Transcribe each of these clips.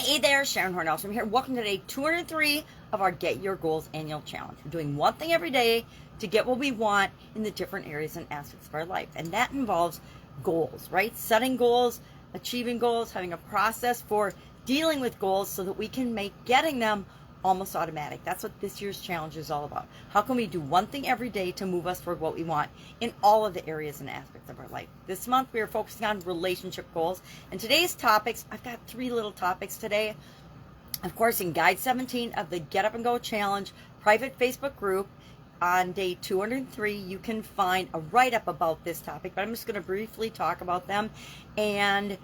Hey there, Sharon Horne-Ellstrom here. Welcome to day 203 of our Get Your Goals annual challenge. We're doing one thing every day to get what we want in the different areas and aspects of our life. And that involves goals, right? Setting goals, achieving goals, having a process for dealing with goals so that we can make getting them almost automatic. That's what this year's challenge is all about. How can we do one thing every day to move us toward what we want in all of the areas and aspects of our life? This month we are focusing on relationship goals. And today's topics, I've got 3 little topics today. Of course, in Guide 17 of the Get Up and Go Challenge private Facebook group, on day 203, you can find a write-up about this topic, but I'm just going to briefly talk about them and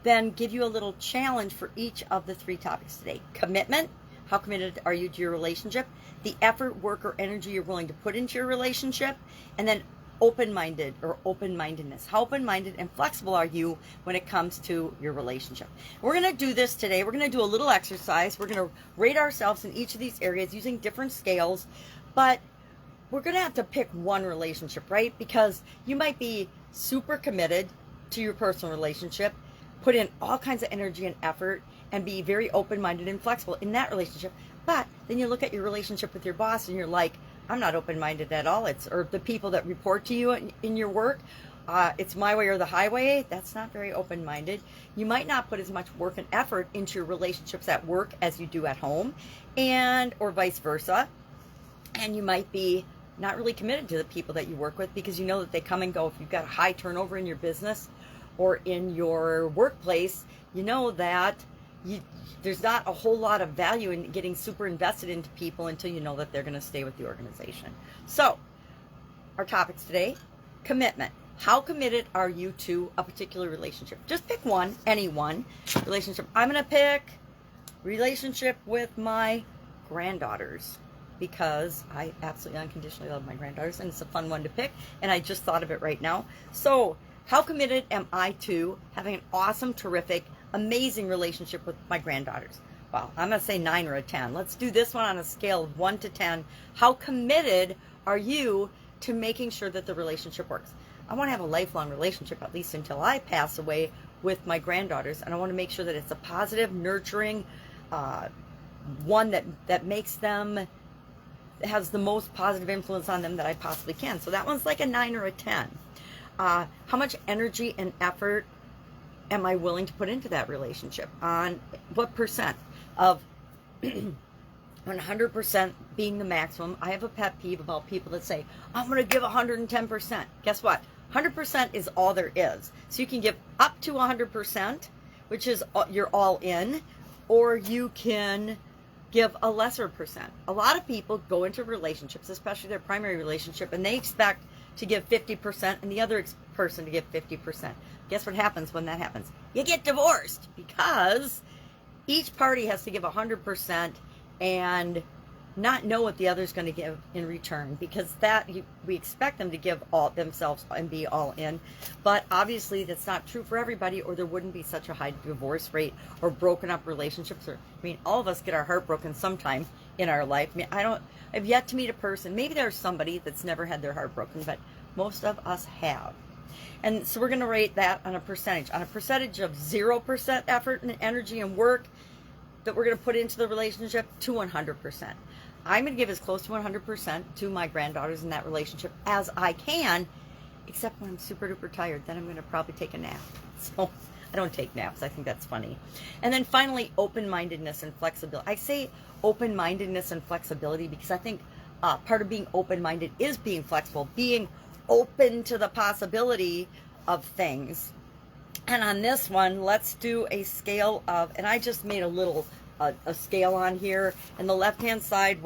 then give you a little challenge for each of the 3 topics today. Commitment. How committed are you to your relationship? The effort, work, or energy you're willing to put into your relationship. And then open-minded or open-mindedness. How open-minded and flexible are you when it comes to your relationship? We're going to do this today. We're going to do a little exercise. We're going to rate ourselves in each of these areas using different scales. But we're going to have to pick one relationship, right? Because you might be super committed to your personal relationship, put in all kinds of energy and effort, and be very open-minded and flexible in that relationship. But then you look at your relationship with your boss and you're like, I'm not open-minded at all. Or the people that report to you in your work, it's my way or the highway. That's not very open-minded. You might not put as much work and effort into your relationships at work as you do at home, or vice versa. And you might be not really committed to the people that you work with because you know that they come and go. If you've got a high turnover in your business or in your workplace, you know that there's not a whole lot of value in getting super invested into people until you know that they're going to stay with the organization. So, our topics today, commitment. How committed are you to a particular relationship? Just pick one, any one relationship. I'm going to pick relationship with my granddaughters because I absolutely unconditionally love my granddaughters and it's a fun one to pick, and I just thought of it right now. So, how committed am I to having an awesome, terrific, amazing relationship with my granddaughters? Well, I'm going to say 9 or a 10. Let's do this one on a scale of 1 to 10. How committed are you to making sure that the relationship works? I want to have a lifelong relationship, at least until I pass away, with my granddaughters, and I want to make sure that it's a positive, nurturing one that makes them, has the most positive influence on them that I possibly can. So that one's like a 9 or a 10. How much energy and effort am I willing to put into that relationship? On what percent of 100% being the maximum? I have a pet peeve about people that say, I'm going to give 110%. Guess what? 100% is all there is. So you can give up to 100%, which is you're all in, or you can give a lesser percent. A lot of people go into relationships, especially their primary relationship, and they expect to give 50% and the other person to give 50%. Guess what happens when that happens? You get divorced because each party has to give 100% and not know what the other is going to give in return, because we expect them to give all themselves and be all in, but obviously that's not true for everybody, or there wouldn't be such a high divorce rate or broken up relationships. All of us get our heart broken sometime in our life. I've yet to meet a person, maybe there's somebody that's never had their heart broken, but most of us have. And so we're going to rate that on a percentage of 0% effort and energy and work that we're going to put into the relationship to 100%. I'm going to give as close to 100% to my granddaughters in that relationship as I can, except when I'm super duper tired. Then I'm going to probably take a nap. So I don't take naps. I think that's funny. And then finally, open-mindedness and flexibility. I say open-mindedness and flexibility because I think part of being open-minded is being flexible, being open to the possibility of things. And on this one, let's do a scale of, and I just made a scale on here, and the left-hand side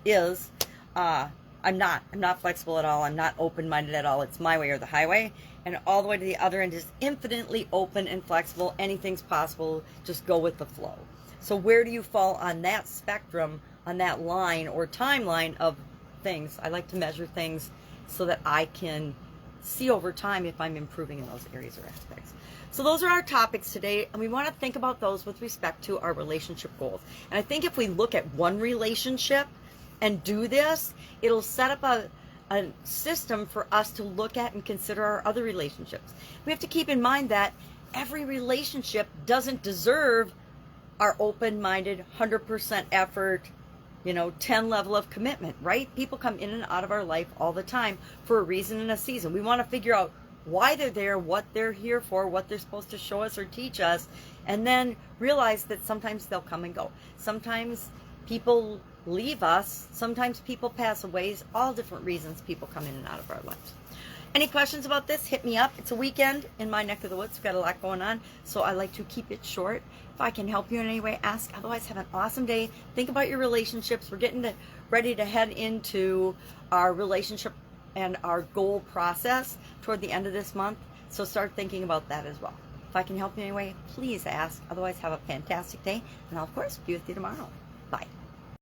is I'm not flexible at all. I'm not open-minded at all. It's my way or the highway. And all the way to the other end is infinitely open and flexible. Anything's possible. Just go with the flow. So where do you fall on that spectrum, on that line or timeline of things? I like to measure things so that I can see over time if I'm improving in those areas or aspects. So those are our topics today, and we want to think about those with respect to our relationship goals. And I think if we look at one relationship and do this, it'll set up a system for us to look at and consider our other relationships. We have to keep in mind that every relationship doesn't deserve are open-minded, 100% effort, 10 level of commitment, right? People come in and out of our life all the time for a reason and a season. We want to figure out why they're there, what they're here for, what they're supposed to show us or teach us, and then realize that sometimes they'll come and go. Sometimes people leave us. Sometimes people pass away. All different reasons people come in and out of our lives. Any questions about this? Hit me up. It's a weekend in my neck of the woods. We've got a lot going on, so I like to keep it short. If I can help you in any way, ask. Otherwise, have an awesome day. Think about your relationships. We're getting ready to head into our relationship and our goal process toward the end of this month, so start thinking about that as well. If I can help you in any way, please ask. Otherwise, have a fantastic day, and I'll, of course, be with you tomorrow. Bye.